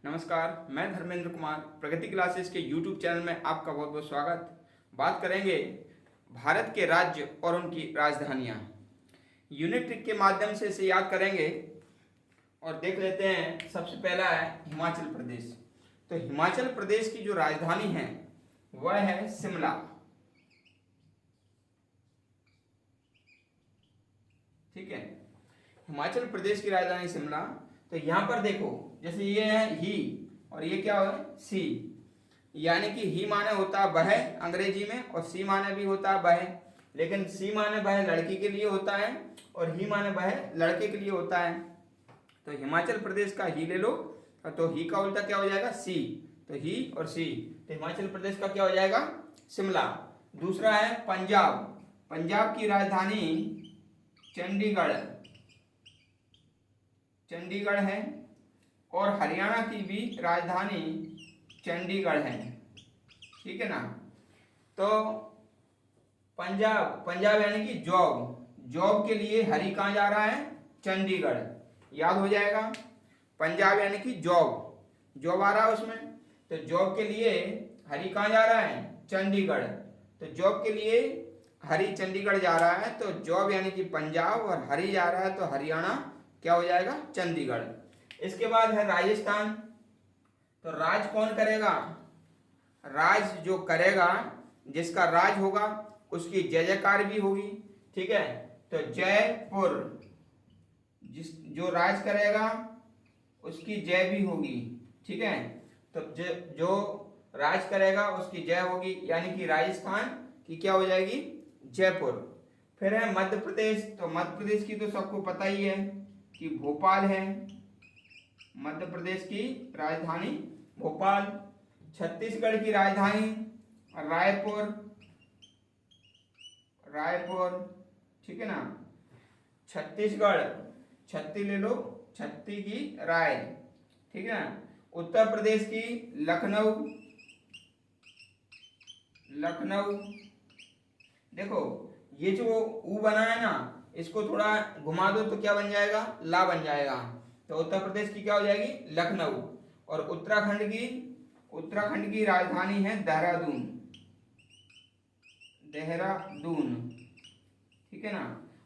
नमस्कार, मैं धर्मेंद्र कुमार प्रगति क्लासेस के YouTube चैनल में आपका बहुत बहुत स्वागत। बात करेंगे भारत के राज्य और उनकी राजधानियाँ। यूनिट ट्रिक के माध्यम से इसे याद करेंगे और देख लेते हैं। सबसे पहला है हिमाचल प्रदेश। तो हिमाचल प्रदेश की जो राजधानी है वह है शिमला। ठीक है, हिमाचल प्रदेश की राजधानी शिमला। तो यहाँ पर देखो, जैसे ये है ही और ये क्या है सी, यानी कि ही माने होता है वह अंग्रेजी में और सी माने भी होता है वह, लेकिन सी माने वह लड़की के लिए होता है और ही माने वह लड़के के लिए होता है। तो हिमाचल प्रदेश का ही ले लो, तो ही का उल्टा क्या हो जाएगा सी, तो ही और सी। तो हिमाचल प्रदेश का क्या हो जाएगा शिमला। दूसरा है पंजाब। पंजाब की राजधानी चंडीगढ़ है और हरियाणा की भी राजधानी चंडीगढ़ है। ठीक है ना। तो पंजाब यानी कि जॉब के लिए हरि कहाँ जा रहा है चंडीगढ़, याद हो जाएगा। पंजाब यानी कि जॉब आ रहा है उसमें, तो जॉब के लिए हरि कहाँ जा रहा है चंडीगढ़। तो जॉब के लिए हरि चंडीगढ़ जा रहा है, तो जॉब यानी कि पंजाब और हरि जा रहा है तो हरियाणा क्या हो जाएगा चंडीगढ़। इसके बाद है राजस्थान। तो राज कौन करेगा, राज जो करेगा, जिसका राज होगा उसकी जय जयकार भी होगी। ठीक है, तो जयपुर, जो राज करेगा उसकी जय भी होगी। ठीक है, तो जो राज करेगा उसकी जय होगी, यानी कि राजस्थान की क्या हो जाएगी जयपुर। फिर है मध्य प्रदेश। तो मध्य प्रदेश की तो सबको पता ही है कि भोपाल है, मध्य प्रदेश की राजधानी भोपाल। छत्तीसगढ़ की राजधानी रायपुर। ठीक है ना। छत्ती ले लो, छत्ती की राय। ठीक है ना। उत्तर प्रदेश की लखनऊ। देखो ये जो ऊ बना है ना, इसको थोड़ा घुमा दो तो क्या बन जाएगा ला बन जाएगा। तो उत्तर प्रदेश की क्या हो जाएगी लखनऊ। और उत्तराखंड की राजधानी है देहरादून। ठीक है ना,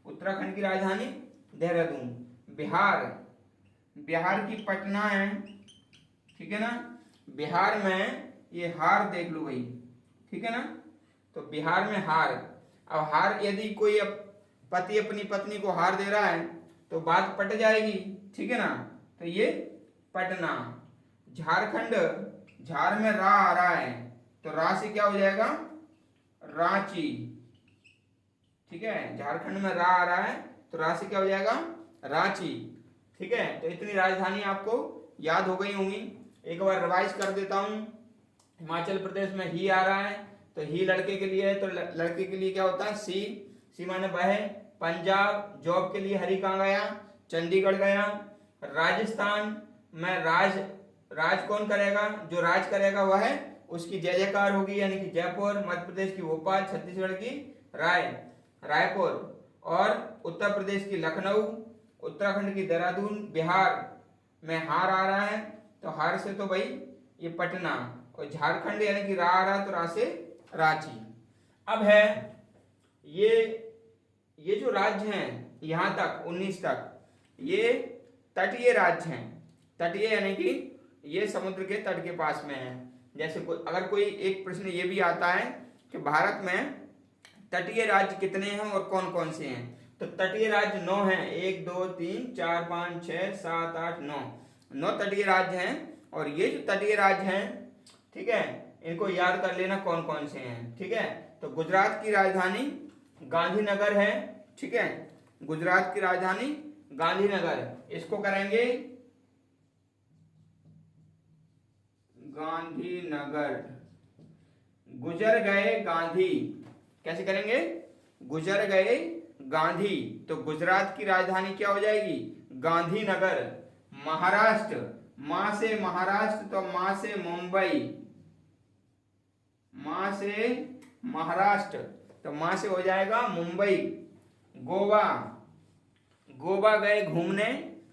उत्तराखंड की राजधानी देहरादून। बिहार की पटना है। ठीक है ना। बिहार में ये हार देख लो भाई। ठीक है ना। तो बिहार में हार। अब हार, यदि कोई पति अपनी पत्नी को हार दे रहा है तो बात पट जाएगी। ठीक है ना। तो ये पटना। झारखंड, झार में रा आ रहा है तो रा से क्या हो जाएगा रांची। ठीक है, झारखंड में रा आ रहा है तो रा से क्या हो जाएगा रांची। ठीक है, तो इतनी राजधानी आपको याद हो गई होंगी। एक बार रिवाइज कर देता हूं। हिमाचल प्रदेश में ही आ रहा है तो ही लड़के के लिए है, तो लड़के के लिए क्या होता है सी माने वह। पंजाब जॉब के लिए हरि कहाँ गया चंडीगढ़ गया। राजस्थान में राज कौन करेगा, जो राज करेगा वह है उसकी जय जयकार होगी, यानी कि जयपुर। मध्य प्रदेश की भोपाल, छत्तीसगढ़ की रायपुर और उत्तर प्रदेश की लखनऊ, उत्तराखंड की देहरादून। बिहार में हार आ रहा है तो हार से तो भाई ये पटना, और झारखंड यानी कि रा आ रहा है तो रा से रांची। अब है ये जो राज्य हैं यहां तक 19 तक ये तटीय राज्य हैं। तटीय यानी कि ये समुद्र के तट के पास में है। जैसे अगर कोई एक प्रश्न ये भी आता है कि भारत में तटीय राज्य कितने हैं और कौन कौन से हैं, तो तटीय राज्य 9 हैं। 1 2 3 4 5 6 7 8 9 तटीय राज्य हैं। और ये जो तटीय राज्य हैं, ठीक है, इनको याद कर लेना कौन कौन से हैं। ठीक है, तो गुजरात की राजधानी गांधीनगर है। ठीक है, गुजरात की राजधानी गांधीनगर, इसको करेंगे गांधीनगर। गुजर गए गांधी, कैसे करेंगे गुजर गए गांधी, तो गुजरात की राजधानी क्या हो जाएगी गांधीनगर। महाराष्ट्र, मां से महाराष्ट्र तो मां से मुंबई, मां से महाराष्ट्र तो मां से हो जाएगा मुंबई। गोवा गए घूमने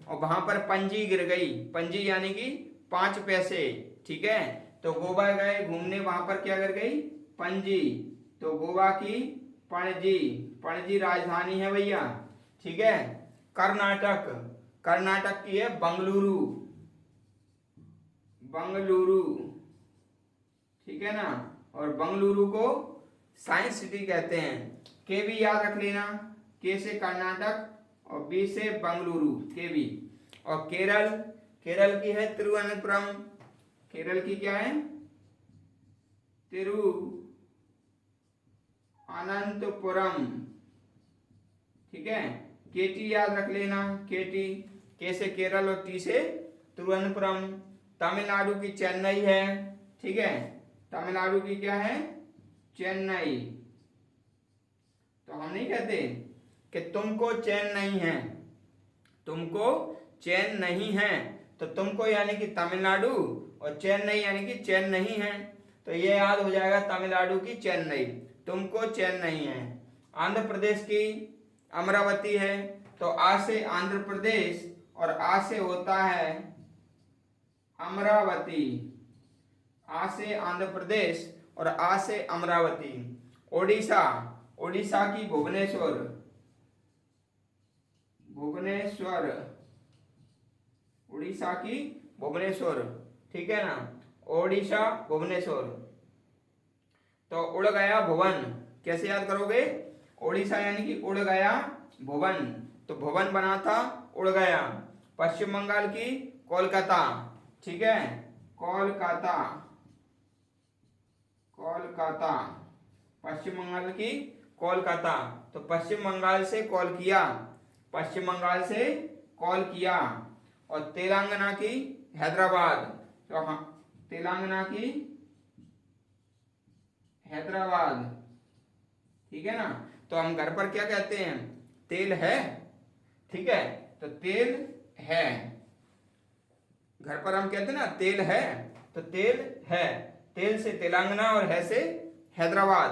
और वहां पर पंजी गिर गई। पंजी यानी कि 5 पैसे। ठीक है, तो गोवा गए घूमने, वहां पर क्या कर गई, पणजी, तो गोवा की पणजी, पणजी राजधानी है भैया। ठीक है, कर्नाटक, कर्नाटक की है बंगलुरु, बंगलुरु। ठीक है ना, और बंगलुरु को साइंस सिटी कहते हैं। के भी याद रख लेना, के से कर्नाटक और बी से बंगलुरु, के भी। और केरल, केरल की है तिरुवनंतपुरम, केरल की क्या है, तिरुअनंतपुरम। ठीक है, केटी याद रख लेना, केटी, के से केरल और टी से तिरुवनंतपुरम। तमिलनाडु की चेन्नई है। ठीक है, तमिलनाडु की क्या है, चेन्नई। तो हम नहीं कहते कि तुमको चैन नहीं है, तुमको चैन नहीं है, तो तुमको यानी कि तमिलनाडु और चेन्नई यानी कि चैन नहीं है, तो ये याद हो जाएगा तमिलनाडु की चेन्नई, तुमको चैन नहीं है। आंध्र प्रदेश की अमरावती है, तो आ से आंध्र प्रदेश और आ से होता है अमरावती, आ से आंध्र प्रदेश और आ से अमरावती। ओडिशा, ओडिशा की भुवनेश्वर, भुवनेश्वर, उड़ीसा की भुवनेश्वर। ठीक है ना, ओडिशा भुवनेश्वर। तो उड़ गया भुवन, कैसे याद करोगे, ओडिशा यानी कि उड़ गया भुवन, तो भुवन बना था उड़ गया। पश्चिम बंगाल की कोलकाता। ठीक है, कोलकाता, कोलकाता, पश्चिम बंगाल की कोलकाता, तो पश्चिम बंगाल से कॉल किया, पश्चिम बंगाल से कॉल किया। और तेलंगाना की हैदराबाद, तो हाँ, तेलंगाना की हैदराबाद। ठीक है ना, तो हम घर पर क्या कहते हैं, तेल है। ठीक है, तो तेल है, घर पर हम कहते हैं ना तेल है, तो तेल है, तेल से तेलंगाना और है से हैदराबाद।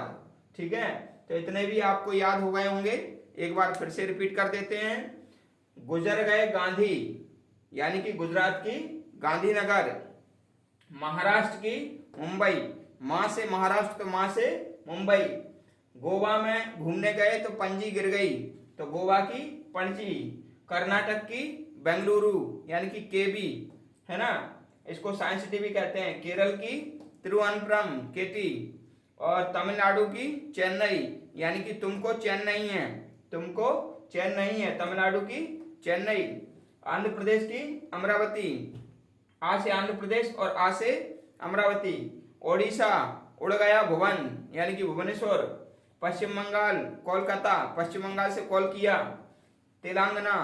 ठीक है, तो इतने भी आपको याद हो गए होंगे, एक बार फिर से रिपीट कर देते हैं। गुजर गए गांधी यानी कि गुजरात की गांधीनगर, महाराष्ट्र की मुंबई, मां से महाराष्ट्र तो मां से मुंबई। गोवा में घूमने गए तो पणजी गिर गई, तो गोवा की पणजी। कर्नाटक की बेंगलुरु यानी कि केबी, है ना, इसको साइंस सिटी भी कहते हैं। केरल की तिरुवनंतपुरम, केटी। और तमिलनाडु की चेन्नई यानी कि तुमको चैन नहीं है, तुमको चैन नहीं है, तमिलनाडु की चेन्नई। आंध्र प्रदेश की अमरावती, आ से आंध्र प्रदेश और आ से अमरावती। ओडिशा, उड़ गया भुवन यानी कि भुवनेश्वर। पश्चिम बंगाल कोलकाता, पश्चिम बंगाल से कॉल किया। तेलंगाना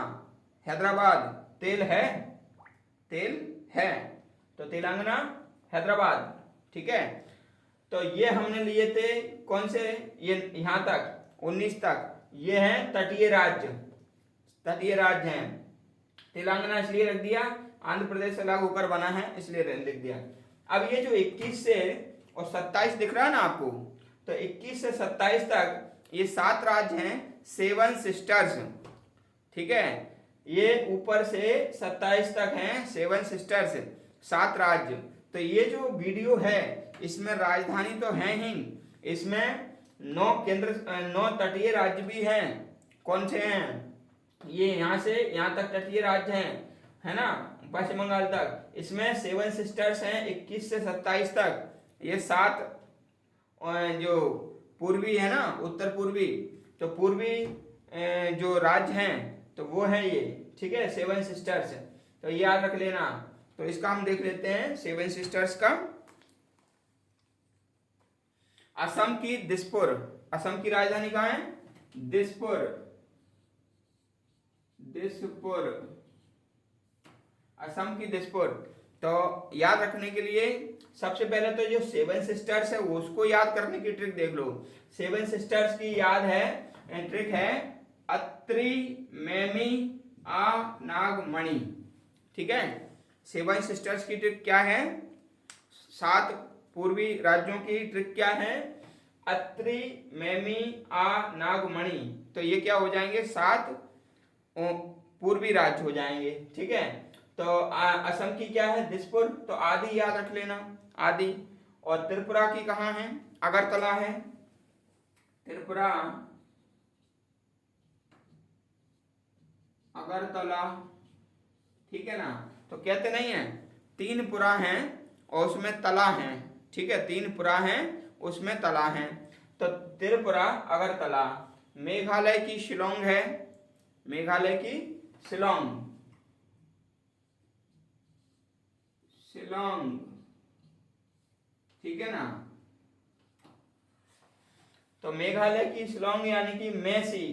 हैदराबाद, तेल है, तेल है, तो तेलंगाना हैदराबाद। ठीक है, तो ये हमने लिए थे कौन से, ये यहां तक 19 तक, ये हैं तटीय राज्य, तटीय राज्य हैं। तेलंगाना इसलिए रख दिया, आंध्र प्रदेश से अलग होकर बना है इसलिए लिख दिया। अब ये जो 21 से और 27 दिख रहा है ना आपको, तो 21 से 27 तक ये 7 राज्य हैं, 7 सिस्टर्स। ठीक है, ये ऊपर से 27 तक हैं 7 सिस्टर्स, 7 राज्य। तो ये जो वीडियो है इसमें राजधानी तो है ही, इसमें 9 तटीय राज्य भी हैं। कौन से हैं, ये यहाँ से यहाँ तक तटीय राज्य हैं, है ना, पश्चिम बंगाल तक। इसमें 7 सिस्टर्स हैं 21 से 27 तक। ये 7 जो पूर्वी है ना, उत्तर पूर्वी, तो पूर्वी जो राज्य हैं तो वो है ये। ठीक है, 7 सिस्टर्स, तो ये याद रख लेना। तो इसका हम देख लेते हैं 7 सिस्टर्स का। असम की दिसपुर, असम की राजधानी कहाँ है, दिसपुर, दिसपुर, असम की दिसपुर। तो याद रखने के लिए सबसे पहले तो जो 7 सिस्टर्स है उसको याद करने की ट्रिक देख लो। 7 सिस्टर्स की याद है, ट्रिक है अत्रि, मैमी, आ, नागमणि। ठीक है, 7 सिस्टर्स की ट्रिक क्या है, 7 पूर्वी राज्यों की ट्रिक क्या है, अत्रि, मैमी, आ, नागमणि। तो ये क्या हो जाएंगे, 7 पूर्वी राज्य हो जाएंगे। ठीक है, तो असम की क्या है, दिसपुर, तो आदि याद रख लेना, आदि। और त्रिपुरा की कहाँ है, अगरतला है, त्रिपुरा अगरतला, ठीक है ना। तो कहते नहीं है 3 पुरा हैं और उसमें तला है, ठीक है, 3 पुरा हैं उसमें तला है। तो त्रिपुरा अगरतला। मेघालय की शिलोंग है, मेघालय की शिलोंग, शिलोंग, ठीक है ना। तो मेघालय की शिलोंग यानी कि मैसी,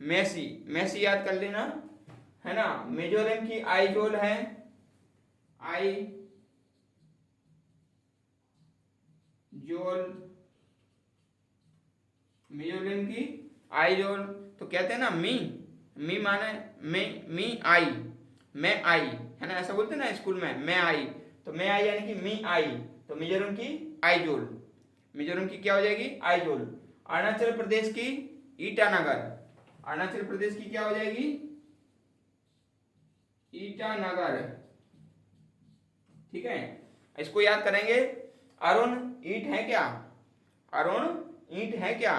मैसी, मैसी याद कर लेना, है ना। मिजोरम की आइजोल है, आइजोल, मिजोरम की आइजोल। तो कहते हैं ना मी माने मी आई, मैं आई, है ना, ऐसा बोलते हैं ना स्कूल में, मैं आई। तो मैं आई यानी कि मी आई। तो मिजोरम की आइजोल, मिजोरम की क्या हो जाएगी, आइजोल। अरुणाचल प्रदेश की ईटानगर, अरुणाचल प्रदेश की क्या हो जाएगी, ईटानगर, ठीक है। इसको याद करेंगे। अरुण ईट है क्या, अरुण ईट है क्या,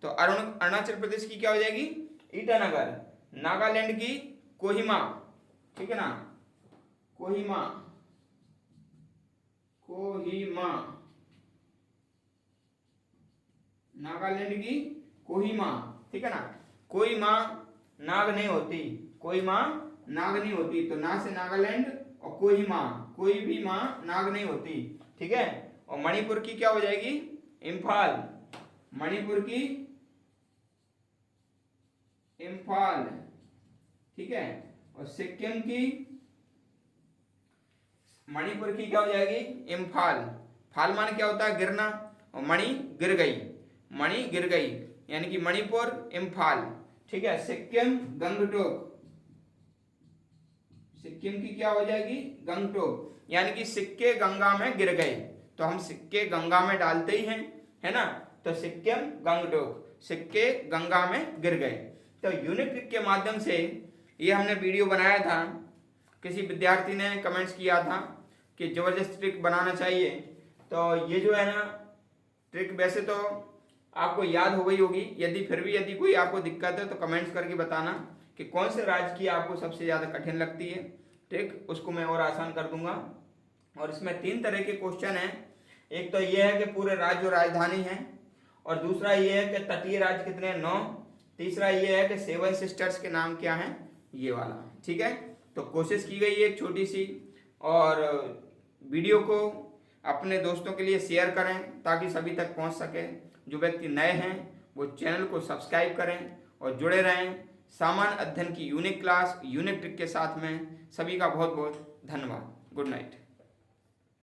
तो अरुणाचल प्रदेश की क्या हो जाएगी, ईटानगर। नागालैंड की कोहिमा, ठीक है ना, कोहिमा, कोहिमा, नागालैंड की कोहिमा, ठीक है ना। कोई माँ नाग नहीं होती, कोई माँ नाग नहीं होती, तो ना से नागालैंड और कोई माँ, कोई भी माँ नाग नहीं होती, ठीक है। और मणिपुर की क्या हो जाएगी, इम्फाल, मणिपुर की इम्फाल, ठीक है। और सिक्किम की, मणिपुर की क्या हो जाएगी, इम्फाल। फाल मान क्या होता है, गिरना, और मणि गिर गई, मणि गिर गई, यानी कि मणिपुर इम्फाल, ठीक है। सिक्किम गंगटोक, सिक्किम की क्या हो जाएगी, गंगटोक, यानी कि सिक्के गंगा में गिर गए, तो हम सिक्के गंगा में डालते ही हैं, है ना। तो सिक्किम गंगटोक, सिक्के गंगा में गिर गए। तो यूनिक ट्रिक के माध्यम से ये हमने वीडियो बनाया था। किसी विद्यार्थी ने कमेंट्स किया था कि जबरदस्त ट्रिक बनाना चाहिए। तो ये जो है ना ट्रिक वैसे तो आपको याद हो गई होगी, यदि फिर भी यदि कोई आपको दिक्कत है तो कमेंट्स करके बताना कि कौन से राज्य की आपको सबसे ज़्यादा कठिन लगती है ट्रिक, उसको मैं और आसान कर दूंगा। और इसमें 3 तरह के क्वेश्चन हैं। एक तो ये है कि पूरे राज्य और राजधानी है, और दूसरा ये है कि तटीय राज्य कितने हैं, 9, तीसरा ये है कि 7 सिस्टर्स के नाम क्या हैं, ये वाला, ठीक है। तो कोशिश की गई है एक छोटी सी, और वीडियो को अपने दोस्तों के लिए शेयर करें ताकि सभी तक पहुंच सके। जो व्यक्ति नए हैं वो चैनल को सब्सक्राइब करें और जुड़े रहें सामान्य अध्ययन की यूनिक क्लास, यूनिक ट्रिक के साथ में। सभी का बहुत बहुत धन्यवाद। Good night.